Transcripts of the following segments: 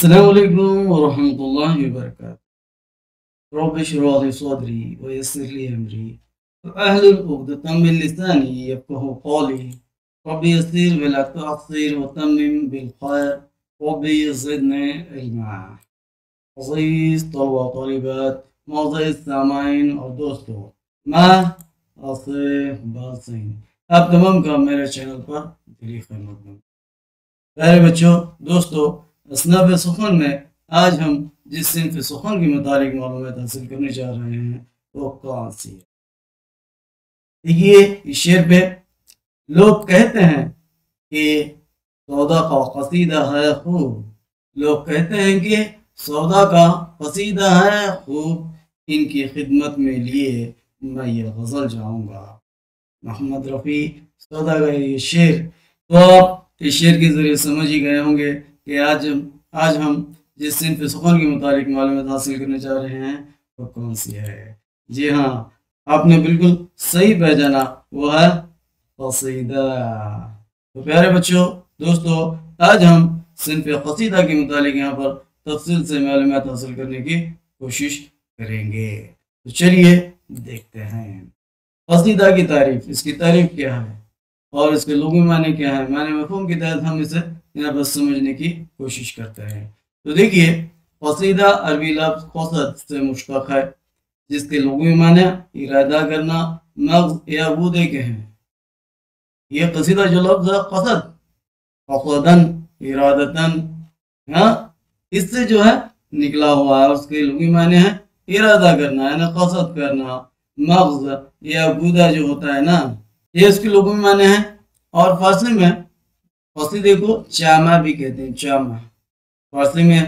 السلام عليكم ورحمة الله وبركاته. رب اشرح لي صدري ويسر لي أمري واحلل عقدة من لساني يفقهوا قولي. رب يسر ولا تعسر وتمم بالخير. رب زدنا علما. عزيز طلبة وطالبات معزز السامعين اور دوستوں، میں آصف باسین آپ تمام کا میرے چینل پر دلی خیر مقدم. پیارے بچوں، دوستوں، اصناف سخن میں آج ہم جس صنف سخن کے متعلق معلومات حاصل کرنے جا رہے ہیں وہ کون سی ہے؟ دیکھیے اس شعر پہ لوگ کہتے ہیں کہ سودا کا قصیدہ ہے خوب. لوگ کہتے ہیں کہ سودا کا قصیدہ ہے خوب، ان کی خدمت میں لیے میں یہ غزل جاؤں گا. محمد رفیع سودا کا یہ شعر. تو آپ اس شعر کے ذریعے سمجھ ہی گئے ہوں گے کہ آج ہم جس صنف سخن کے متعلق معلومات حاصل کرنے جا رہے ہیں وہ کون سی ہے. جی ہاں، آپ نے بالکل صحیح پہچانا، وہ ہے قصیدہ. تو پیارے بچوں، دوستوں، آج ہم صنف قصیدہ کے متعلق یہاں پر تفصیل سے معلومات حاصل کرنے کی کوشش کریں گے. تو چلیے دیکھتے ہیں قصیدہ کی تعریف. اس کی تعریف کیا ہے اور اس کے لغوی معنی کیا ہے، معنی مفہوم کے تحت ہم اسے یہاں پر سمجھنے کی کوشش کرتے ہیں. تو دیکھیے، قصیدہ عربی لفظ قصد سے مشتق ہے، جس کے لغوی معنی ارادہ کرنا، مغز یا بودے کے ہیں. یہ قصیدہ جو لفظ ہے قصد، قصدن، ارادتن، اس سے جو ہے نکلا ہوا ہے. اس کے لغوی معنی ہے ارادہ کرنا، یعنی قصد کرنا. مغز یا بودا جو ہوتا ہے نا، یہ اس کے لغوی معنی ہے. اور فارسی میں قصیدے کو چامہ بھی کہتے ہیں. چامہ، فارسی میں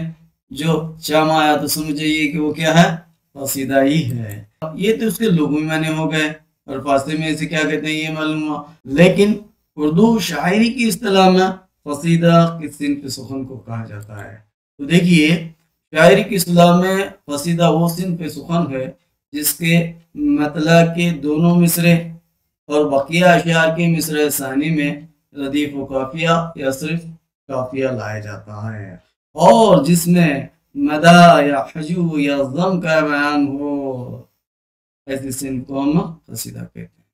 جو چامہ آیا تو سمجھ جائیے کہ وہ کیا ہے، قصیدہ ہی ہے. یہ تو اس کے لغوی معنی ہو گئے، اور فارسی میں اسے کیا کہتے ہیں یہ معلوم ہوا. لیکن اردو شاعری کی اصطلاح میں قصیدہ کس صنف سخن کو کہا جاتا ہے. تو دیکھیے، شاعری کی اصطلاح میں قصیدہ وہ صنف سخن ہے جس کے مطلع کے دونوں مصرے اور بقیہ اشعار کے مصرع ثانی میں ردیف و قافیہ یا صرف قافیہ لایا جاتا ہے، اور جس میں مدح یا حجو یا ضم کا بیان ہو. ایسی صنف کو ہم قصیدہ کہتے ہیں.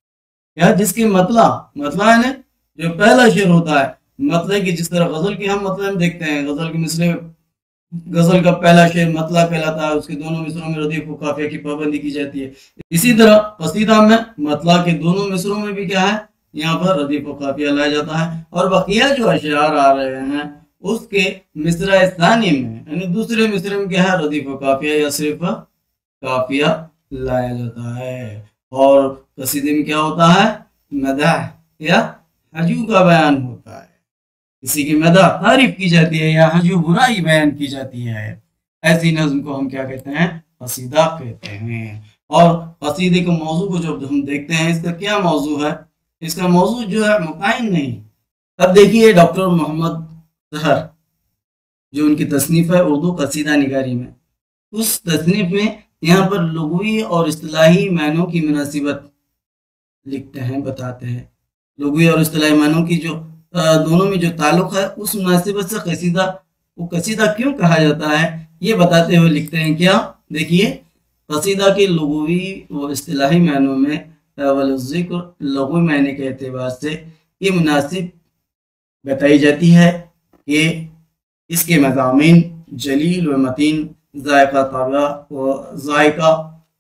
یا جس کے مطلع ہے جو پہلا شعر ہوتا ہے. مطلع کی جس طرح غزل کی ہم مطلع میں دیکھتے ہیں، غزل کے مصرے، غزل کا پہلا شعر مطلع کہلاتا ہے، اس کے دونوں مصروں میں ردیف و قافیہ کی پابندی کی جاتی ہے. اسی طرح قصیدہ میں مطلع کے دونوں مصروں میں بھی کیا ہے، یہاں پر ردیف و قافیہ لایا جاتا ہے. اور بقیہ جو اشعار آ رہے ہیں اس کے مصرع ثانی میں، یعنی دوسرے مصرے میں کیا ہے، ردیف و قافیہ یا صرف قافیہ لایا جاتا ہے. اور قصیدے میں کیا ہوتا ہے، مدح یا حجو کا بیان ہوتا ہے. کسی کی مدح تعریف کی جاتی ہے یا حجو برائی بیان کی جاتی ہے. ایسی نظم کو ہم کیا کہتے ہیں، قصیدہ کہتے ہیں. اور قصیدے کے موضوع کو جب ہم دیکھتے ہیں، اس کا کیا موضوع ہے، اس کا موضوع جو ہے متعین نہیں. اب دیکھیے، ڈاکٹر محمد طاہر جو ان کی تصنیف ہے اردو قصیدہ نگاری میں، اس تصنیف میں یہاں پر لغوی اور اصطلاحی معنوں کی مناسبت لکھتے ہیں، بتاتے ہیں. لغوی اور اصطلاحی معنوں کی جو دونوں میں جو تعلق ہے، اس مناسبت سے قصیدہ کیوں کہا جاتا ہے یہ بتاتے ہوئے لکھتے ہیں. کیا دیکھیے، قصیدہ کے لغوی و اصطلاحی معنوں میں ذکر لغوی معنی کے اعتبار سے یہ مناسب بتائی جاتی ہے کہ اس کے مضامین جلیل و متین، ذائقہ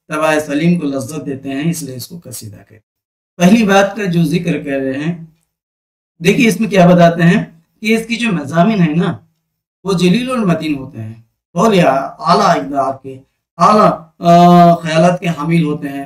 طبع سلیم کو لذت دیتے ہیں، اس لیے اس کو قصیدہ کہتے ہیں. پہلی بات کا جو ذکر کر رہے ہیں، دیکھیے اس میں کیا بتاتے ہیں کہ اس کی جو مضامین ہیں نا، وہ جلیل اور متین ہوتے ہیں، اور اعلیٰ اقدار کے، اعلیٰ خیالات کے حامل ہوتے ہیں.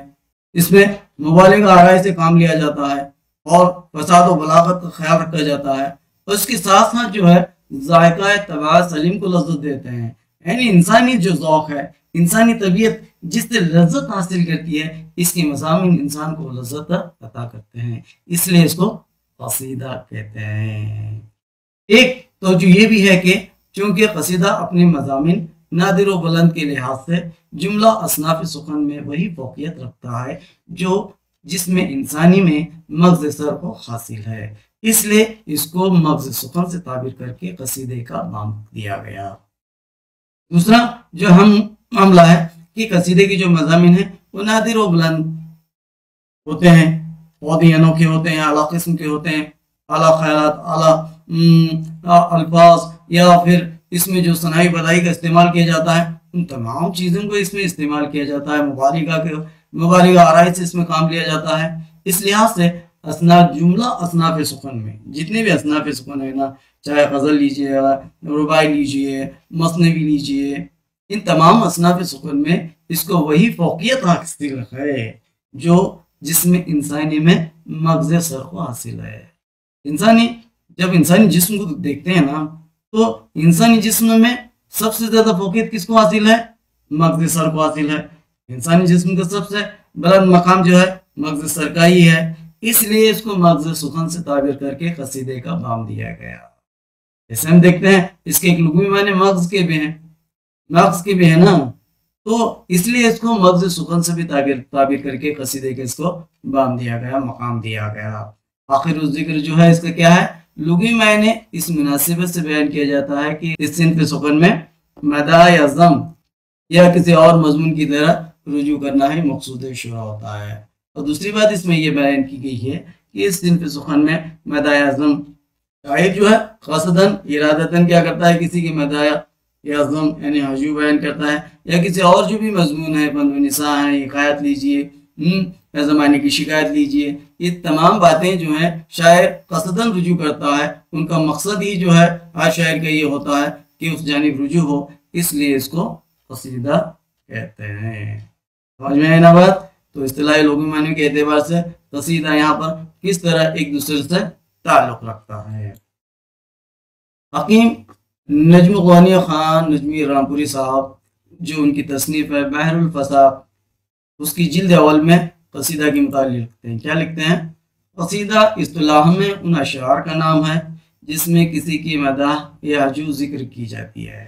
اس میں مبالغہ آرائی سے کام لیا جاتا ہے اور فساد و بلاغت کا خیال رکھا جاتا ہے. اور اس کے ساتھ ساتھ جو ہے ذائقہ طبع سلیم کو لذت دیتے ہیں، یعنی انسانی جو ذوق ہے، انسانی طبیعت جس سے لذت حاصل کرتی ہے، اس کے مضامین انسان کو لذت عطا کرتے ہیں، اس لیے اس کو قصیدہ کہتے ہیں. ایک توجہ یہ بھی ہے کہ چونکہ قصیدہ اپنے مضامین نادر و بلند کے لحاظ سے جملہ اصناف سخن میں وہی فوقیت رکھتا ہے جس میں انسانی میں مغز سر کو حاصل ہے. اس لیے اس کو مغز سخن سے تعبیر کر کے قصیدے کا نام دیا گیا. دوسرا جو ہم معاملہ ہے کہ قصیدے کی جو مضامین ہیں وہ نادر و بلند ہوتے ہیں، بہت ہی انوکھے ہوتے ہیں، اعلیٰ قسم کے ہوتے ہیں، اعلیٰ خیالات، اعلیٰ الفاظ، یا پھر اس میں جو ثنائی بدائی کا استعمال کیا جاتا ہے ان تمام چیزوں کو اس میں استعمال کیا جاتا ہے، مبالغہ آرائی سے اس میں کام لیا جاتا ہے۔ اس لحاظ سے اصناف جملہ اصناف سخن میں جتنے بھی اصناف سخن ہیں نا، چاہے غزل لیجیے، رباعی لیجیے، مثنوی لیجیے، ان تمام اصناف سخن میں اس کو وہی فوقیت حاصل ہے جو جس میں انسانی میں مغز سرخ حاصل ہے۔ جب انسانی جسم کو دیکھتے ہیں نا تو انسانی جسم میں سب سے زیادہ فوقیت کس کو حاصل ہے؟ مغز سر کو حاصل ہے۔ انسانی جسم کا سب سے بلند مقام جو ہے مغز سر کا ہی ہے، اس لیے اس کو مغز سخن سے تعبیر کر کے قصیدے کا نام دیا گیا۔ جیسے ہم دیکھتے ہیں اس کے ایک لغوی معنی مغز کے بھی ہیں نا، تو اس لیے اس کو مغز سخن سے بھی تعبیر کر کے قصیدے کے اس کو نام دیا گیا، مقام دیا گیا۔ آخر الذکر جو ہے اس کا کیا ہے؟ لغوی معنی اس مناسبت سے بیان کیا جاتا ہے کہ اس صنف سخن میں مدح یا ذم یا کسی اور مضمون کی طرح رجوع کرنا ہی مقصود شعرا ہوتا ہے۔ اور دوسری بات اس میں یہ بیان کی گئی ہے کہ اس صنف سخن میں مدح یا ذم شاعر جو ہے قصداً ارادتاً کیا کرتا ہے، کسی کی مدح یا ذم یعنی ہجو بیان کرتا ہے، یا کسی اور جو بھی مضمون ہے، بند و نساء ہے، حکایت لیجیے، زمانے کی شکایت لیجیے، یہ تمام باتیں جو ہیں شاعر قصداً رجوع کرتا ہے، ان کا مقصد ہی جو ہے ہر شاعر کا یہ ہوتا ہے کہ اس جانب رجوع ہو، اس لیے اس کو قصیدہ کہتے ہیں۔ سمجھ میں ہے نا بات؟ تو اصطلاحی لغوی معنی کے اعتبار سے قصیدہ یہاں پر کس طرح ایک دوسرے سے تعلق رکھتا ہے۔ حکیم نجم غنی خان نجمی رامپوری صاحب جو ان کی تصنیف ہے بحر الفصاح، اس کی جلد اول میں قصیدہ کی متعلق لکھتے ہیں۔ کیا لکھتے ہیں؟ قصیدہ اصطلاح میں ان اشعار کا نام ہے جس میں کسی کی مدح یا ہجو ذکر کی جاتی ہے۔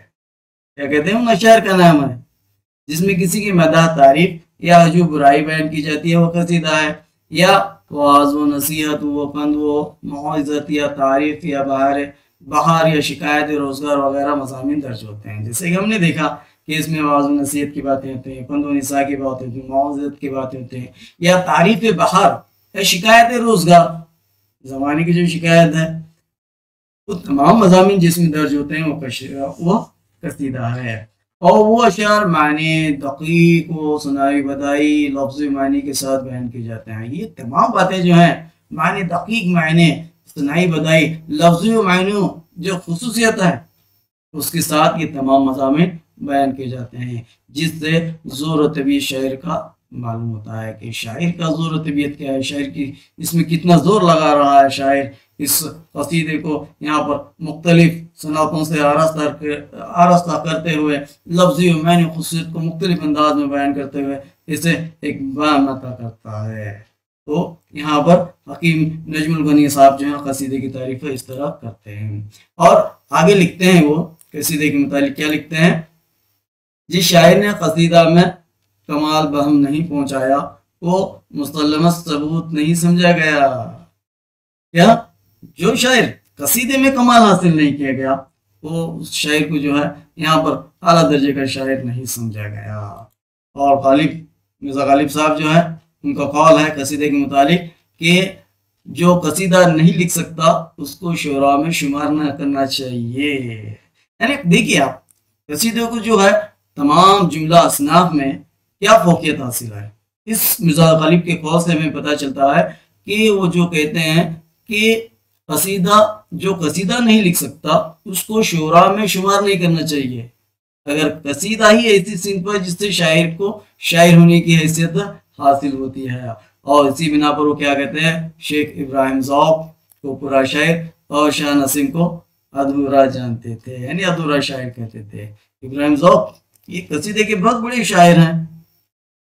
کیا کہتے ہیں؟ ان اشعار کا نام ہے جس میں کسی کی مدح، تعریف یا ہجو برائی بیان کی جاتی ہے، وہ قصیدہ ہے۔ یا واعظ و نصیحت و پند و موعظت یا تعریف یا بہار یا شکایت روزگار وغیرہ مضامین درج ہوتے ہیں۔ جیسے کہ ہم نے دیکھا کہ اس میں واعظ و نصیحت کی باتیں ہوتی ہیں، پند و نساء کی باتیں ہوتی ہیں، موعظت کی باتیں ہوتی ہیں، یا تعریف بہار یا شکایت روزگار، زمانے کی جو شکایت ہے، وہ تمام مضامین جس میں درج ہوتے ہیں وہ قصیدہ ہے۔ اور وہ اشعار معنی دقیق و ثنائی بدائی لفظ معنی کے ساتھ بیان کیے جاتے ہیں۔ یہ تمام باتیں جو ہیں معنی دقیق، معنی ثنائی بدائی، لفظی و معنی جو خصوصیت ہے اس کے ساتھ یہ تمام مضامین بیان کیے جاتے ہیں، جس سے زور و طبیعت شاعر کا معلوم ہوتا ہے کہ شاعر کا زور و طبیعت کیا ہے، شاعر کی اس میں کتنا زور لگا رہا ہے شاعر اس قصیدے کو یہاں پر مختلف صنعتوں سے آراستہ کرتے ہوئے، لفظی و معنی خصوصیت کو مختلف انداز میں بیان کرتے ہوئے اسے ایک بیان عطا کرتا ہے۔ تو یہاں پر حکیم نجم الغنی صاحب جو ہیں قصیدے کی تعریف اس طرح کرتے ہیں، اور آگے لکھتے ہیں وہ قصیدے کے متعلق کیا لکھتے ہیں؟ جس شاعر نے قصیدہ میں کمال بہم نہیں پہنچایا وہ مسلمت ثبوت نہیں سمجھا گیا۔ کیا؟ جو شاعر قصیدے میں کمال حاصل نہیں کیا گیا وہ اس شاعر کو جو ہے یہاں پر اعلیٰ درجے کا شاعر نہیں سمجھا گیا۔ اور مرزا غالب صاحب جو ہے ان کا قول ہے قصیدے کے متعلق کہ جو قصیدہ نہیں لکھ سکتا اس کو شعراء میں شمار نہ کرنا چاہیے۔ یعنی دیکھیے آپ قصیدے کو جو ہے تمام جملہ اصناف میں کیا فوقیت حاصل ہے، اس مرزا غالب کے قول سے ہمیں پتہ چلتا ہے کہ وہ جو کہتے ہیں کہ جو قصیدہ نہیں لکھ سکتا اس کو شعراء میں شمار نہیں کرنا چاہیے۔ اگر قصیدہ ہی ایسی صنف ہے جس سے شاعر کو شاعر ہونے کی حیثیت حاصل ہوتی ہے، اور اسی بنا پر وہ کیا کہتے ہیں؟ شیخ ابراہیم ذوق کو پورا شاعر اور شاہ نسیم کو ادھورا جانتے تھے، یعنی ادھورا شاعر کہتے تھے۔ ابراہیم ذوق یہ قصیدے کے بہت بڑے شاعر ہیں۔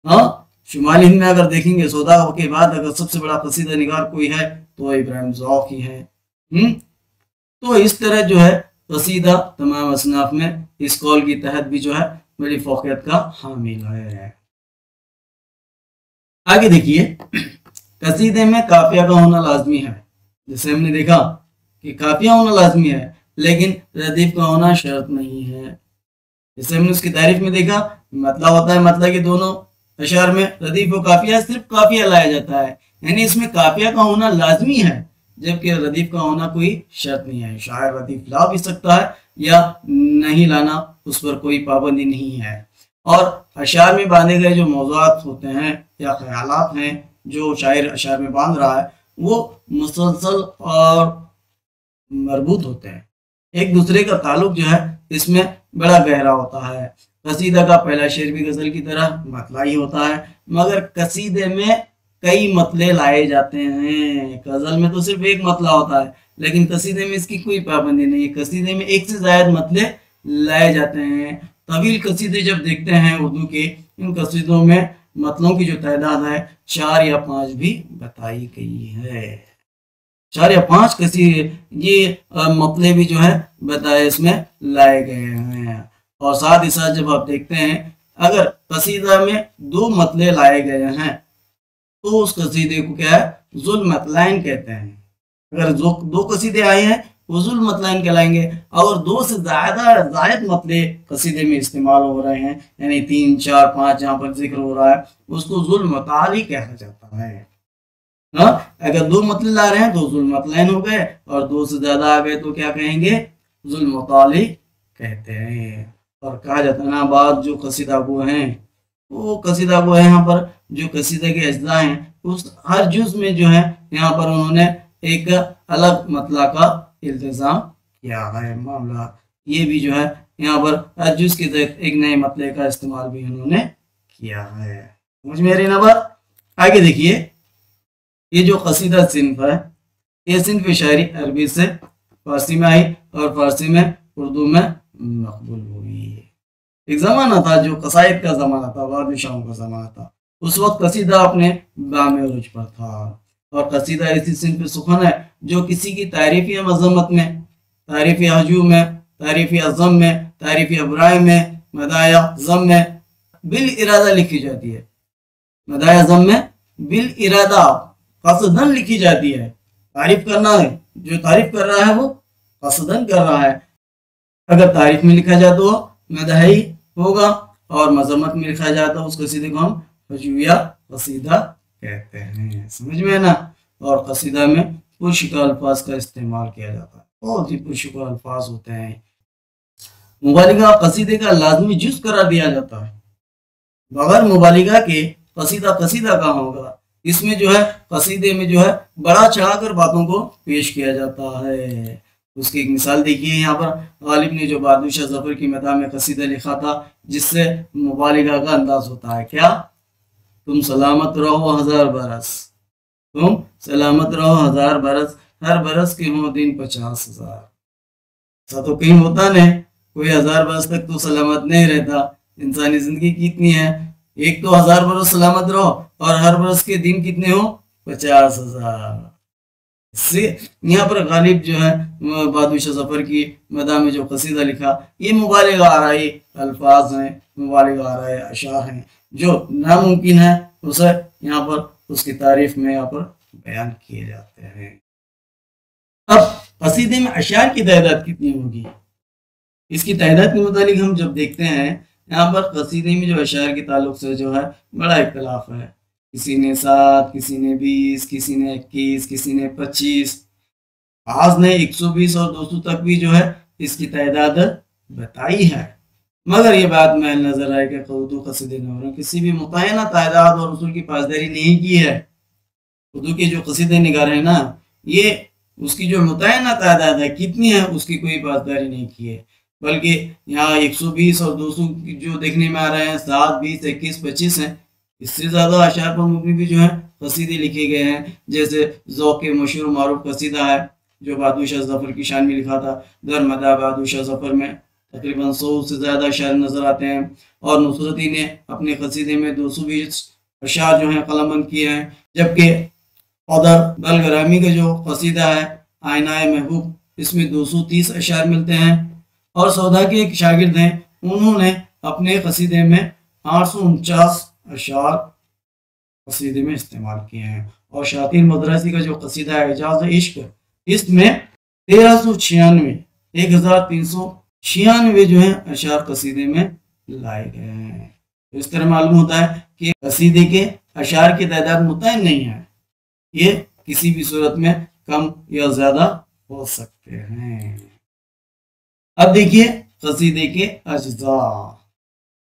ہاں، شمالی ہند میں اگر دیکھیں گے سودا کے بعد اگر سب سے بڑا قصیدہ نگار کوئی ہے تو ابراہیم ذوق ہی ہے۔ تو اس طرح جو ہے قصیدہ تمام اصناف میں اس قول کی تحت بھی جو ہے بڑی فوقیت کا حامل ہے۔ آگے دیکھیے قصیدے میں قافیہ کا ہونا لازمی ہے۔ جیسے ہم نے دیکھا کہ قافیہ ہونا لازمی ہے لیکن ردیف کا ہونا شرط نہیں ہے۔ جیسے ہم نے اس کی تعریف میں دیکھا مطلع ہوتا ہے، مطلع کے دونوں اشعار میں ردیف و قافیہ، صرف قافیہ لایا جاتا ہے، یعنی اس میں قافیہ کا ہونا لازمی ہے، جبکہ ردیف کا ہونا کوئی شرط نہیں ہے۔ شاعر ردیف لا بھی سکتا ہے یا نہیں لانا، اس پر کوئی پابندی نہیں ہے۔ اور اشعار میں باندھے گئے جو موضوعات ہوتے ہیں یا خیالات ہیں جو شاعر اشعار میں باندھ رہا ہے، وہ مسلسل اور مربوط ہوتے ہیں، ایک دوسرے کا تعلق جو ہے اس میں بڑا گہرا ہوتا ہے۔ قصیدہ کا پہلا شعر بھی غزل کی طرح مطلع ہی ہوتا ہے، مگر قصیدے میں کئی مطلع لائے جاتے ہیں۔ غزل میں تو صرف ایک مطلع ہوتا ہے، لیکن قصیدے میں اس کی کوئی پابندی نہیں ہے، قصیدے میں ایک سے زائد مطلع لائے جاتے ہیں۔ طویل قصیدے جب دیکھتے ہیں اردو کے، ان قصیدوں میں مطلعوں کی جو تعداد ہے 4 یا 5 بھی بتائی گئی ہے۔ 4 یا 5 قصیدے یہ مطلع بھی جو ہے بتائے اس میں لائے گئے ہیں۔ اور ساتھ ہی ساتھ جب آپ دیکھتے ہیں اگر قصیدہ میں 2 مطلع لائے گئے ہیں تو اس قصیدے کو کیا ہے؟ ذو المطلعین کہتے ہیں۔ اگر 2 قصیدے آئے ہیں وہ ذو المطلعین کہلائیں گے، اور 2 سے زائد مطلع قصیدے میں استعمال ہو رہے ہیں، یعنی 3 4 5 جہاں پر ذکر ہو رہا ہے اس کو ذو المطالی کہا جاتا ہے۔ اگر 2 مطلع لا رہے ہیں تو ذو المطلعین ہو گئے، اور 2 سے زیادہ آ گئے تو کیا کہیں گے؟ ذو المطالی کہتے ہیں۔ اور کہا جاتا ہے نا بعض جو قصیدہ گو ہیں، وہ قصیدہ گو ہے یہاں پر جو قصیدہ کے اجزاء ہیں اس ہر جز میں جو ہے یہاں پر انہوں نے ایک الگ مطلع کا التزام کیا ہے معاملہ، یہ بھی جو ہے یہاں پر ہر جز کے تحت ایک نئے مطلع کا استعمال بھی انہوں نے کیا ہے۔ سمجھ میں آ رہی نا بات؟ آگے دیکھیے، یہ جو قصیدہ صنف ہے یہ صنف شاعری عربی سے فارسی میں آئی اور فارسی میں اردو میں مقبول ہوئی۔ ایک زمانہ تھا جو قصائد کا زمانہ تھا، بادشاہوں کا زمانہ تھا، اس وقت قصیدہ اپنے بام عروج پر تھا، اور قصیدہ ایسی صنف سخن ہے جو کسی کی تعریف یا مذمت میں، تعریف ہجوم میں، تعریف عظم میں، تعریف ابرائی میں، مداح ضم میں بالارادہ لکھی جاتی ہے۔ مداح ضم میں بالارادہ قصدن لکھی جاتی ہے، تعریف کرنا ہے، جو تعریف کر رہا ہے وہ قصدن کر رہا ہے۔ اگر تعریف میں لکھا جائے تو مدحی ہوگا، اور مذمت میں لکھا جاتا ہے اس قصیدے کو ہم ہجویہ قصیدہ کہتے ہیں۔ سمجھ میں ہے نا؟ اور قصیدہ میں پرشکل الفاظ کا استعمال کیا جاتا ہے، بہت ہی پرشکل الفاظ ہوتے ہیں۔ مبالغہ قصیدے کا لازمی جز قرار دیا جاتا ہے، بغیر مبالغہ کے قصیدہ قصیدہ کہاں ہوگا؟ اس میں جو ہے قصیدے میں جو ہے بڑا چڑھا کر باتوں کو پیش کیا جاتا ہے۔ اس کی ایک مثال دیکھیے، یہاں پر غالب نے جو بہادر شاہ ظفر کی مداح میں قصیدہ لکھا تھا جس سے مبالغہ کا انداز ہوتا ہے، کیا؟ تم سلامت رہو 1000 برس، تم سلامت رہو 1000 برس، ہر برس کے ہوں دن 50,000۔ ایسا تو کہیں ہوتا نہیں، کوئی 1000 برس تک تو سلامت نہیں رہتا، انسانی زندگی کتنی ہے؟ ایک تو 1000 برس سلامت رہو اور ہر برس کے دن کتنے ہوں؟ 50,000۔ یہاں پر غالب جو ہے بہادر شاہ ظفر کی مداح میں جو قصیدہ لکھا یہ مبالغہ آرائی الفاظ ہیں، مبالغہ آرائی اشعار ہیں، جو ناممکن ہے اسے یہاں پر اس کی تعریف میں یہاں پر بیان کیے جاتے ہیں۔ اب قصیدے میں اشعار کی تعداد کتنی ہوگی؟ اس کی تعداد کے متعلق ہم جب دیکھتے ہیں یہاں پر قصیدے میں جو اشعار کے تعلق سے جو ہے بڑا اختلاف ہے، کسی نے 7، کسی نے 20، کسی نے 21، کسی نے 25، بعض نے 120 اور 200 تک بھی جو ہے اس کی تعداد بتائی ہے۔ مگر یہ بات محل نظر آئے کہ اردو قصیدے نوروں کسی بھی متعینہ تعداد اور اصول کی پاسداری نہیں کی ہے۔ اردو کے جو قصیدے نگار ہیں نا، یہ اس کی جو متعینہ تعداد ہے کتنی ہے اس کی کوئی پاسداری نہیں کی ہے، بلکہ یہاں 120 اور 200 جو دیکھنے میں آ رہے ہیں، 7، 20، 21، 25 ہیں۔ اس سے زیادہ اشعار پر مبنی بھی جو ہیں قصیدے لکھے گئے ہیں، جیسے ذوق کے مشہور معروف قصیدہ ہے جو بہادر شاہ ظفر کی شان میں لکھا تھا، در مداح بہادر شاہ ظفر میں تقریباً 100 سے زیادہ اشعار نظر آتے ہیں، اور نصرتی نے اپنے قصیدے میں 220 اشعار جو ہیں قلم بند کیے ہیں، جبکہ قدر بلگرامی کا جو قصیدہ ہے آئینہ محبوب اس میں 230 اشعار ملتے ہیں، اور سودا کے ایک شاگرد ہیں انہوں نے اپنے قصیدے میں 849 اشعار قصیدے میں استعمال کیے ہیں، اور شاطین مدرسی کا جو قصیدہ ہے اعجاز عشق اس میں 1396 1300 96 جو ہیں اشعار قصیدے میں لائے گئے ہیں۔ تو اس طرح معلوم ہوتا ہے کہ قصیدے کے اشعار کی تعداد متعین نہیں ہے، یہ کسی بھی صورت میں کم یا زیادہ ہو سکتے ہیں۔ اب دیکھیے قصیدے کے اجزاء،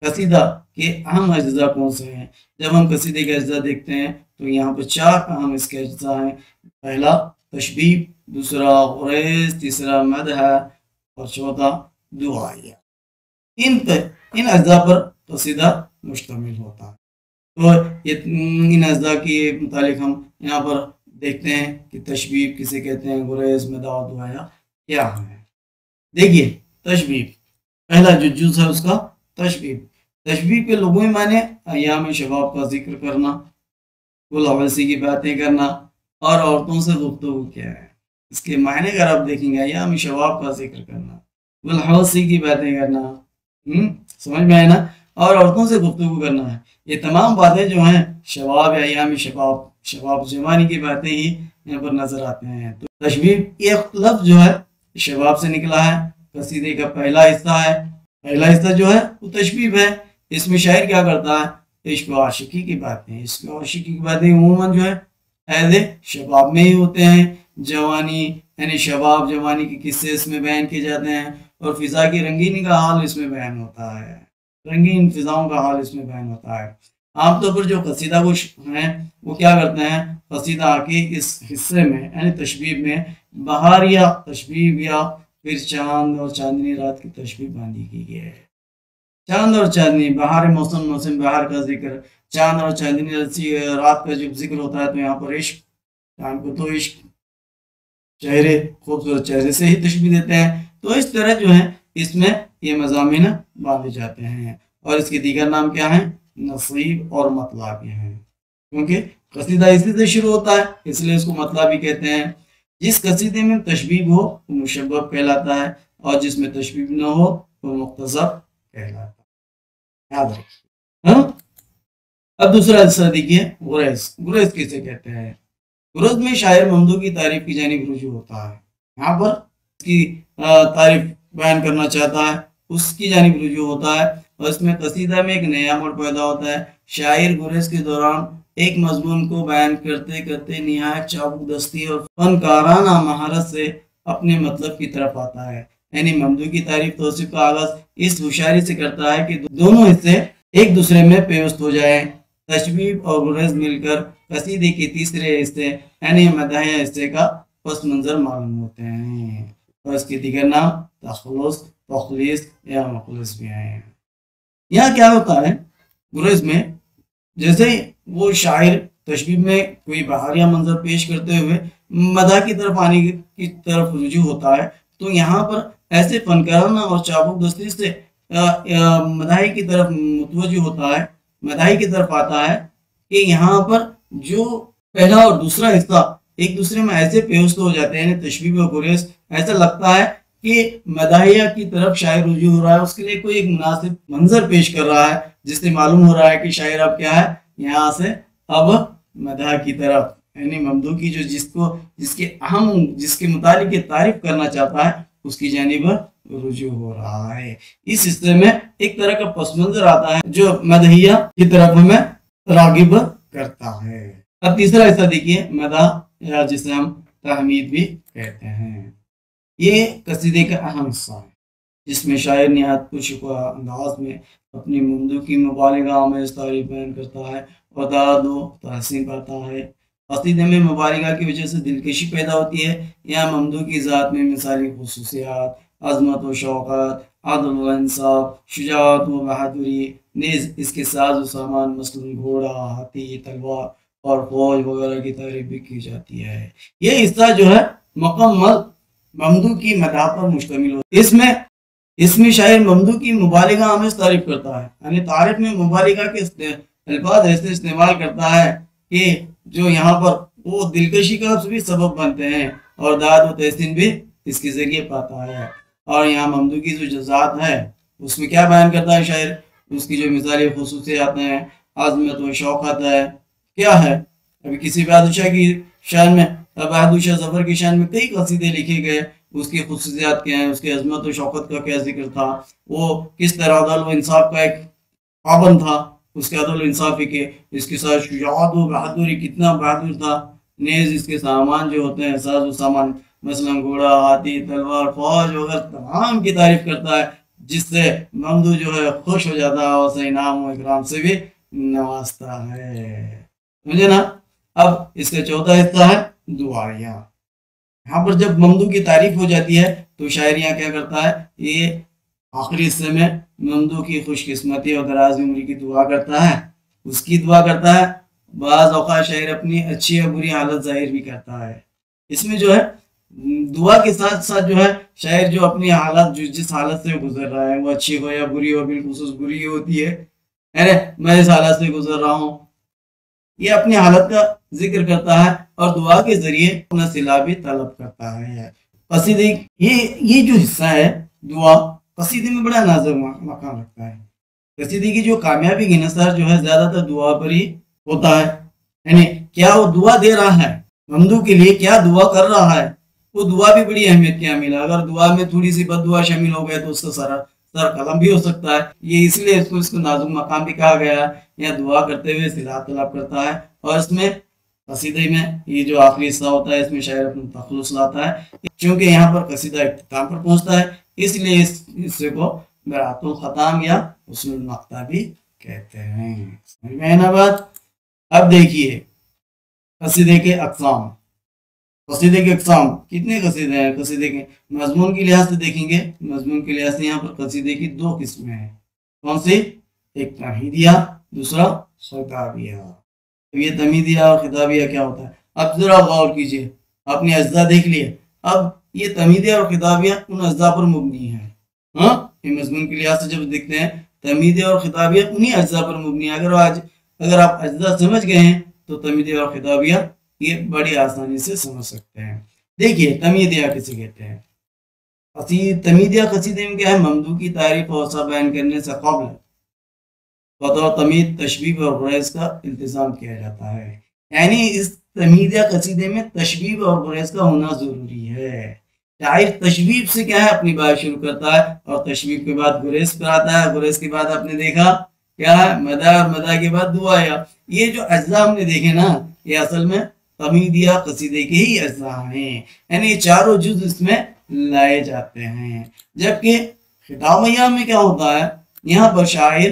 قصیدہ کے اہم اجزاء کون سے ہیں؟ جب ہم قصیدے کے اجزاء دیکھتے ہیں تو یہاں پہ 4 اہم اس کے اجزاء ہیں۔ پہلا تشبیب، دوسرا غریز، تیسرا مدح اور چوتھا دعائیہ۔ ان اجزاء پر قصیدہ مشتمل ہوتا ہے۔ تو ان اجزاء کے متعلق ہم یہاں پر دیکھتے ہیں کہ تشبیب کسے کہتے ہیں، غریز، مدح اور دعائیہ کیا ہے۔ دیکھیے تشبیب، پہلا جو جز ہے اس کا تشبیب۔ تشبیب کے لغوی معنی ایام شباب کا ذکر کرنا، کل حوثی کی باتیں کرنا اور عورتوں سے گفتگو کیا ہے۔ اس کے معنی اگر آپ دیکھیں گے ایام شباب کا ذکر کرنا، کل حوثی کی باتیں کرنا، سمجھ میں آئے نا، اور عورتوں سے گفتگو کرنا ہے۔ یہ تمام باتیں جو ہیں شباب یا ایام شباب جوانی کی باتیں ہی یہاں پر نظر آتے ہیں۔ تو تشبیب ایک لفظ جو ہے شباب سے نکلا ہے، قصیدے کا پہلا حصہ ہے۔ پہلا حصہ جو ہے وہ تشبیب ہے۔ اس میں شاعر کیا کرتا ہے؟ عشق و عاشقی کی باتیں، عشق و عاشقی کی باتیں عموماً جو ہے عہد شباب میں ہی ہوتے ہیں۔ جوانی یعنی شباب جوانی کے قصے اس میں بیان کیے جاتے ہیں، اور فضا کی رنگینی کا حال اس میں بیان ہوتا ہے، رنگین فضاؤں کا حال اس میں بیان ہوتا ہے۔ عام طور پر جو قصیدہ گوش ہیں وہ کیا کرتے ہیں؟ قصیدہ کے اس حصے میں یعنی تشبیب میں بہاریہ تشبیب یا پھر چاند اور چاندنی رات کی تشبیب باندھی کی گئی ہے۔ چاند اور چاندنی، بہار موسم بہار کا ذکر، چاند اور چاندنی رات کا جب ذکر ہوتا ہے تو یہاں پر عشق، چاند کو تو عشق چہرے، خوبصورت چہرے سے ہی تشبیہ دیتے ہیں۔ تو اس طرح جو ہے اس میں یہ مضامین باندھے جاتے ہیں، اور اس کے دیگر نام کیا ہیں؟ نصیب اور مطلب ہیں، کیونکہ قصیدہ اسی سے شروع ہوتا ہے اس لیے اس کو مطلب بھی کہتے ہیں۔ جس قصیدے میں تشبیب ہو وہ مشبب کہلاتا ہے، اور جس میں تشبیب نہ ہو وہ مختصر کہلاتا ہے، یاد رکھیے۔ اب دوسرا حصہ دیکھیے غریز۔ غریز کسے کہتے ہیں؟ غرض میں شاعر ممدوح کی تعریف کی جانب رجوع ہوتا ہے، یہاں پر اس کی تعریف بیان کرنا چاہتا ہے، اس کی جانب رجوع ہوتا ہے، اور اس میں قصیدہ میں ایک نیا موڑ پیدا ہوتا ہے۔ شاعر غرض کے دوران ایک مضمون کو بیان کرتے کرتے نہایت چابک دستی اور فنکارانہ مہارت سے اپنے مطلب کی طرف آتا ہے۔ یعنی ممدوح کی تعریف توصیف کا آغاز اس ہوشیاری سے کرتا ہے کہ دونوں حصے ایک دوسرے میں پیوست ہو جائیں۔ تشبیب اور غرض مل کر قصیدے کے تیسرے حصے یعنی مداحیہ حصے کا پس منظر معلوم ہوتے ہیں، اور اس کے دیگر نام تخلص، تخلیص یا مخلص بھی ہیں۔ یہاں کیا ہوتا ہے؟ غرض میں جیسے وہ شاعر تشبیب میں کوئی بہاریہ منظر پیش کرتے ہوئے مداح کی طرف آنے کی طرف رجوع ہوتا ہے، تو یہاں پر ایسے فنکارانہ اور چابک دستی سے مداحی کی طرف متوجہ ہوتا ہے، مداحی کی طرف آتا ہے کہ یہاں پر جو پہلا اور دوسرا حصہ ایک دوسرے میں ایسے پیوست ہو جاتے ہیں، تشبیب و غرض، ایسا لگتا ہے کہ مداحیہ کی طرف شاعر رجوع ہو رہا ہے، اس کے لیے کوئی ایک مناسب منظر پیش کر رہا ہے، جس سے معلوم ہو رہا ہے کہ شاعر اب کیا ہے، یہاں سے اب مداح کی طرف یعنی ممدوح کی جو جس کے متعلق تعریف کرنا چاہتا ہے اس کی جانب رجوع ہو رہا ہے۔ اس حصے میں ایک طرح کا پس منظر آتا ہے جو مدحیہ کی طرف ہمیں راغب کرتا ہے۔ اب تیسرا حصہ دیکھیے مدح، یا جسے ہم تحمید بھی کہتے ہیں۔ یہ قصیدے کا اہم حصہ ہے جس میں شاعر نہایت پرشکوہ انداز میں اپنی ممدوح کی مبالغہ آمیز تعریف بیان کرتا ہے اور داد و تحسین کرتا ہے۔ قصیدے میں مبالغہ کی وجہ سے دلکشی پیدا ہوتی ہے۔ یہاں ممدوح کی ذات میں مثالی خصوصیات، عظمت و شوقت، عدل و انصاف، شجاعت و بہادری، نیز اس کے ساز و سامان مثلاً گھوڑا، ہاتھی، تلوار اور فوج وغیرہ کی تعریف بھی کی جاتی ہے۔ یہ حصہ جو ہے مکمل ممدوح کی مدح پر مشتمل ہوتا ہے۔ اس میں شاعر ممدوح کی مبالغہ آمیز تعریف کرتا ہے، یعنی تعریف میں مبالغہ کے الفاظ ایسے استعمال کرتا ہے کہ جو یہاں پر وہ دلکشی کا بھی سبب بنتے ہیں، اور داد و تحسین بھی اس کے ذریعے پاتا ہے۔ اور یہاں ممدوح کی جو ذات ہے اس میں کیا بیان کرتا ہے شاعر؟ اس کی جو مثالی خصوصیات ہیں، عظمت و شوقت ہے، کیا ہے؟ ابھی کسی بہادر شاہ کی شان میں، بہادر شاہ ظفر کی شان میں کئی قصیدے لکھے گئے، اس کی خصوصیات کیا ہیں، اس کی عظمت و شوقت کا کیا ذکر تھا، وہ کس طرح عدل و انصاف کا ایک پابند تھا، اس کے عدل و انصافی کے، اس کے ساتھ شجاعت و بہادری، کتنا بہادر تھا، نیز اس کے سامان جو ہوتے ہیں، ساز و سامان، مثلا گھوڑا، ہاتھی، تلوار، فوج وغیرہ تمام کی تعریف کرتا ہے، جس سے ممدو جو ہے خوش ہو جاتا ہے اور اسے انعام و اکرام سے بھی نوازتا ہے، سمجھے نا۔ اب اس کا چوتھا حصہ ہے دعائیاں۔ یہاں پر جب ممدو کی تعریف ہو جاتی ہے تو شاعریاں کیا کرتا ہے، یہ آخری حصے میں ممدو کی خوش قسمتی اور دراز عمری کی دعا کرتا ہے، اس کی دعا کرتا ہے۔ بعض اوقات شاعر اپنی اچھی یا بری حالت ظاہر بھی کرتا ہے، اس میں جو ہے دعا کے ساتھ ساتھ جو ہے شاعر جو اپنی حالت، جس حالت سے گزر رہا ہے، وہ اچھی ہو یا بری ہو، بالخصوص بری ہوتی ہے، میں اس حالت سے گزر رہا ہوں، یہ اپنی حالت کا ذکر کرتا ہے اور دعا کے ذریعے اپنا صلہ بھی طلب کرتا ہے۔ قصیدے یہ جو حصہ ہے دعا، قصیدے میں بڑا نازک مقام رکھتا ہے۔ قصیدے کی جو کامیابی کی انحصار جو ہے زیادہ تر دعا پر ہی ہوتا ہے، یعنی کیا وہ دعا دے رہا ہے، ممدو کے لیے کیا دعا کر رہا ہے، وہ دعا بھی بڑی اہمیت کی حامل ہے۔ اگر دعا میں تھوڑی سی بد دعا شامل ہو گئے تو اس کا سر قلم بھی ہو سکتا ہے، یہ اس لیے اس کو نازک مقام بھی کہا گیا ہے۔ یا دعا کرتے ہوئے صلہ طلب کرتا ہے، اور اس میں قصیدے میں یہ جو آخری حصہ ہوتا ہے اس میں شاعر اپنا تخلص لاتا ہے، چونکہ یہاں پر قصیدہ اختتام پر پہنچتا ہے، اس لیے اس حصے کو برات الختام یا حسن المقطع بھی کہتے ہیں۔ سمجھ میں ہے نا بات؟ اب دیکھیے قصیدے کے اقسام۔ قصیدے کے اقسام کتنے قصیدے ہیں؟ قصیدے کے مضمون کے لحاظ سے دیکھیں گے، مضمون کے لحاظ سے یہاں پر قصیدے کی دو قسمیں ہیں، کون سی؟ ایک تمہیدیہ، دوسرا خطابیہ۔ یہ تمہیدیہ اور خطابیہ کیا ہوتا ہے؟ اب ذرا غور کیجئے، اپنے اجزاء دیکھ لیے، اب یہ تمہیدیہ اور خطابیہ ان اجزاء پر مبنی ہے، ہاں، یہ مضمون کے لحاظ سے جب دیکھتے ہیں تمہیدیہ اور خطابیہ انہی اجزاء پر مبنی ہے۔ اگر آپ اجزاء سمجھ گئے ہیں تو تمہیدیہ اور خطابیہ یہ بڑی آسانی سے سمجھ سکتے ہیں۔ دیکھیے تمہیدیہ کسے کہتے ہیں؟ تمہیدیہ قصیدے میں کیا ہے؟ ممدو کی تعریف اور اوصاف بیان کرنے سے قبل بطور تمہید تشبیب اور غریض کا التزام کیا جاتا ہے، یعنی اس تمہیدیہ قصیدے میں تشبیب اور غریض کا ہونا ضروری ہے۔ شاعر تشبیب سے کیا ہے اپنی بات شروع کرتا ہے، اور تشبیب کے بعد غریض پر آتا ہے، غریض کے بعد آپ نے دیکھا کیا ہے مدح، اور مدح کے بعد دعایا۔ یہ جو اجزاء ہم نے دیکھے نا، یہ اصل میں تمہیدیہ قصیدے کے ہی اجزاء ہیں، یعنی چاروں جز اس میں لائے جاتے ہیں۔ جبکہ خطابیہ میں کیا ہوتا ہے، یہاں پر شاعر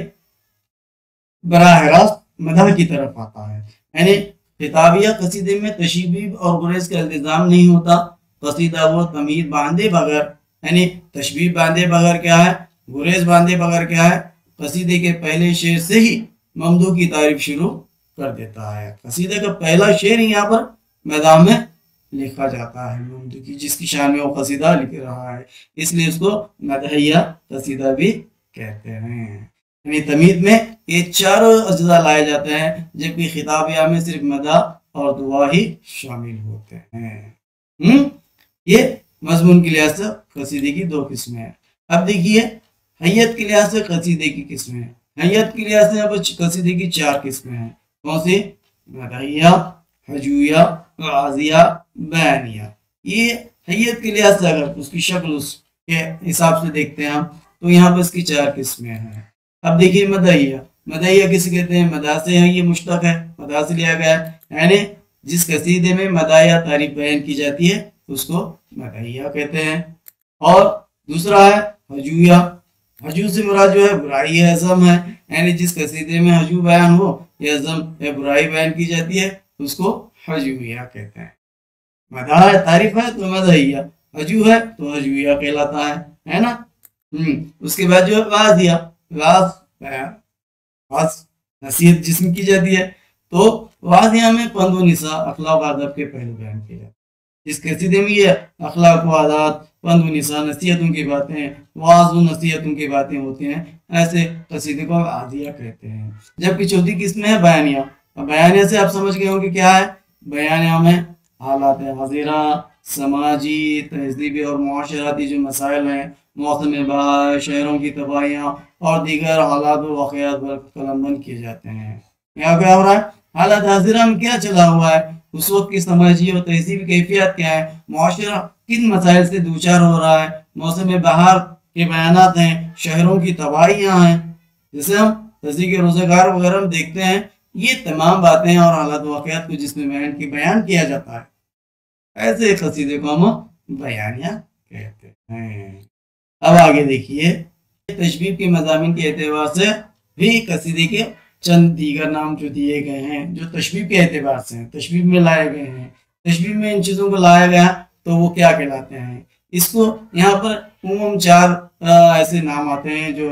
براہ راست مدح کی طرف آتا ہے، یعنی خطابیہ قصیدے میں تشبیب اور غریض کا التزام نہیں ہوتا، قصیدہ وہ تمہید باندھے بغیر، یعنی تشبیب باندھے بغیر کیا ہے، غریض باندھے بغیر کیا ہے، قصیدے کے پہلے شعر سے ہی ممدو کی تعریف شروع کر دیتا ہے۔ قصیدے کا پہلا شعر یہاں پر میدان میں لکھا جاتا ہے ممدو کی، جس کی شان میں وہ قصیدہ لکھ رہا ہے، اس لیے اس کو مدحیہ قصیدہ بھی کہتے ہیں۔ یعنی تمہید میں یہ چاروں اجزاء لائے جاتے ہیں، جبکہ خطابیہ میں صرف مدح اور دعا ہی شامل ہوتے ہیں۔ یہ مضمون کے لحاظ سے قصیدے کی دو قسمیں ہیں۔ اب دیکھیے حیت کے لحاظ سے قصیدے کی قسمیں ہیں۔ حیت کے لحاظ سے قصیدے کی چار قسمیں ہیں، کون سی؟ مدحیہ، ہجویہ، غازیہ، بیانیہ۔ یہ حیت کے لحاظ سے اگر اس کی شکل اس کے حساب سے دیکھتے ہیں ہم تو یہاں پر اس کی چار قسمیں ہیں۔ اب دیکھیے مدحیہ، مدحیہ کسے کہتے ہیں؟ مدح سے ہے، یہ مشتق ہے، مدح سے لیا گیا ہے، یعنی جس قصیدے میں مدح یا تعریف بیان کی جاتی ہے اس کو مدحیہ کہتے ہیں۔ اور دوسرا ہے ہجویہ، ہجو سے مراد جو ہے برائی اعظم ہے، یعنی جس قصیدے میں ہجو بیان ہو یا اعظم یا برائی بیان کی جاتی ہے اس کو ہجویہ کہتے ہیں۔ مدح تعریف ہے تو مدحیہ، ہجو ہے تو ہجویہ کہلاتا ہے نا۔ اس کے بعد جو ہے غازیہ، غاز نصیحت جسم کی جاتی ہے، تو غازیہ میں پند و نصیحت، اخلاق و آداب کے پہلو بیان کیے جاتے ہیں۔ جس قصیدے میں یہ اخلاق و عادات، پند و نصیحت، نصیحتوں کی باتیں، واعظ و نصیحتوں کی باتیں ہوتی ہیں، ایسے قصیدے کو غازیہ کہتے ہیں۔ جبکہ چوتھی قسم ہے بیانیہ۔ بیانیہ سے آپ سمجھ گئے ہوں کہ کیا ہے؟ بیانیہ میں حالات حاضرہ، سماجی، تہذیبی اور معاشرتی جو مسائل ہیں، موسم بہار، شہروں کی تباہیاں اور دیگر حالات و واقعات پر قلم بند کیے جاتے ہیں۔ یہاں کیا ہو رہا ہے؟ حالات حاضرہ میں کیا چلا ہوا ہے؟ اس وقت کی سماجی اور تہذیبی کیفیت کیا ہے، معاشرہ کن مسائل سے دوچار ہو رہا ہے، موسم بہار کے بیانات ہیں، شہروں کی تباہیاں ہیں، جیسے ہم تہذیب کے روزگار وغیرہ میں دیکھتے ہیں۔ یہ تمام باتیں اور حالات واقعات کو جس میں بیان کیا جاتا ہے، ایسے قصیدے کو ہم بیانیہ کہتے ہیں۔ اب آگے دیکھیے، تشبیب کے مضامین کے اعتبار سے بھی قصیدے کے چند دیگر نام جو دیے گئے ہیں، جو تشبیب کے اعتبار سے ہیں، تشبیب میں لائے گئے ہیں، تشبیب میں ان چیزوں کو لایا گیا تو وہ کیا کہلاتے ہیں؟ اس کو یہاں پر عموماً 4 ایسے نام آتے ہیں جو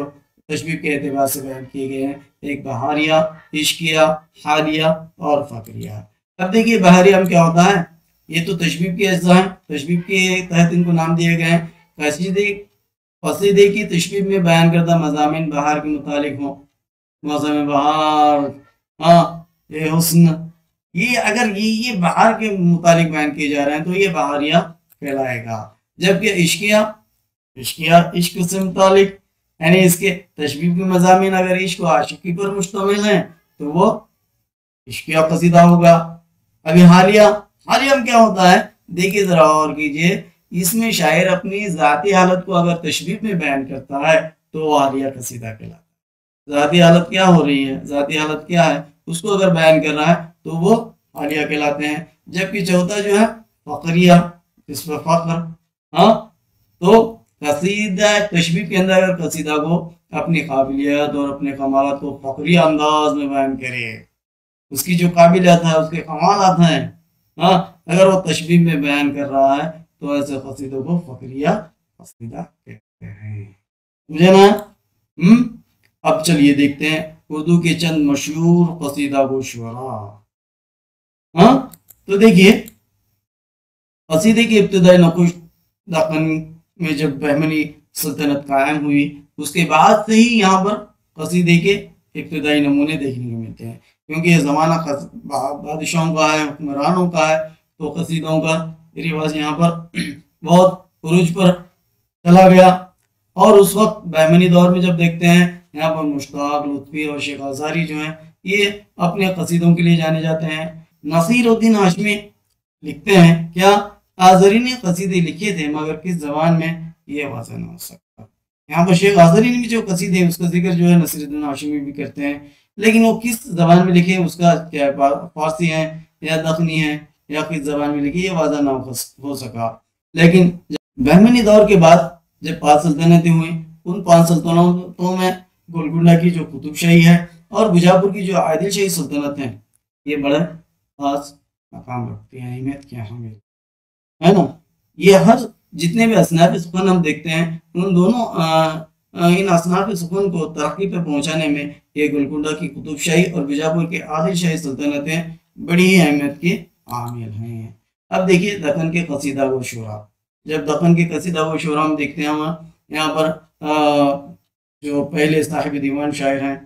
تشبیب کے اعتبار سے بیان کیے گئے ہیں۔ ایک بہاریہ، عشقیہ، حالیہ اور فقریہ۔ اب دیکھیے بہاریہ میں کیا ہوتا ہے، یہ تو تشبیب کے اجزاء ہیں، تشبیب کے تحت ان کو نام دیے گئے ہیں۔ قصیدے کی تشبیب میں بیان کردہ مضامین بہار کے متعلق ہوں، موسم بہار، ہاں، یہ حسن، یہ اگر یہ بہار کے متعلق بیان کیے جا رہے ہیں تو یہ بہاریہ کہلائے گا۔ جبکہ عشقیہ عشق سے متعلق، یعنی اس کے تشبیب کے مضامین اگر عشق و عاشقی پر مشتمل ہیں تو وہ عشقیہ قصیدہ ہوگا۔ ابھی حالیہ میں کیا ہوتا ہے، دیکھیے ذرا غور کیجیے، اس میں شاعر اپنی ذاتی حالت کو اگر تشبیب میں بیان کرتا ہے تو وہ حالیہ قصیدہ کہلاتا ہے۔ ذاتی حالت کیا ہو رہی ہے، ذاتی حالت کیا ہے، اس کو اگر بیان کر رہا ہے تو وہ حالیہ کہلاتے ہیں۔ جبکہ چوتھا جو ہے فقریہ، اس پر فخر، ہاں، تو قصیدہ تشبیب کے اندر اگر قصیدہ کو اپنی قابلیت اور اپنے کمالات کو فخریہ انداز میں بیان کرے، اس کی جو قابلیت ہے، اس کے کمالات ہیں، ہاں، اگر وہ تشبیب میں بیان کر رہا ہے تو ایسے قصیدوں کو فقریہ قصیدہ کہتے ہیں۔ مجھے نا اب چلیے دیکھتے ہیں اردو کے چند مشہور قصیدہ گو شعراء۔ ہاں، تو دیکھیے قصیدے کی ابتدائی نقش دکن میں جب بہمنی سلطنت قائم ہوئی، اس کے بعد سے ہی یہاں پر قصیدے کے ابتدائی نمونے دیکھنے کو ملتے ہیں، کیونکہ یہ زمانہ بادشاہوں کا ہے، حکمرانوں کا ہے، تو قصیدوں کا رواج یہاں پر بہت عروج پر چلا گیا۔ اور اس وقت بہمنی دور میں جب دیکھتے ہیں، یہاں پر مشتاق، لطفی اور شیخ آزاری جو ہیں، یہ اپنے قصیدوں کے لیے جانے جاتے ہیں۔ نصیر الدین ہاشمی لکھتے ہیں، کیا آزری نے قصیدے لکھے تھے مگر کس زبان میں یہ واضح نہ ہو سکتا۔ یہاں پر شیخ آزری نے بھی جو قصیدے اس کا ذکر جو ہے نصیر الدین ہاشمی بھی کرتے ہیں، لیکن وہ کس زبان میں لکھے، اس کا کیا فارسی ہے یا دکنی ہے یا کس زبان میں لکھی، یہ واضح نہ ہو سکا۔ لیکن بہمنی دور کے بعد جب 5 سلطنتیں ہوئیں، ان 5 سلطنتوں میں گولکنڈہ کی جو قطب شاہی ہے اور بیجاپور کی جو عادل شاہی سلطنت ہیں، یہ بڑے خاص مقام رکھتی ہیں، اہمیت کی حامل ہے نا۔ یہ ہر جتنے بھی اصناف سخن ہم دیکھتے ہیں، ان اصناف سخن کو ترقی پہ پہنچانے میں یہ گولکنڈہ کی قطب شاہی اور بیجاپور کی عادل شاہی سلطنتیں بڑی ہی اہمیت کی حامل ہیں۔ اب دیکھیے دکن کے قصیدہ و شعراء، جب دکن کے قصیدہ و شعراء ہم دیکھتے ہیں، یہاں پر جو پہلے صاحب دیوان شاعر ہیں،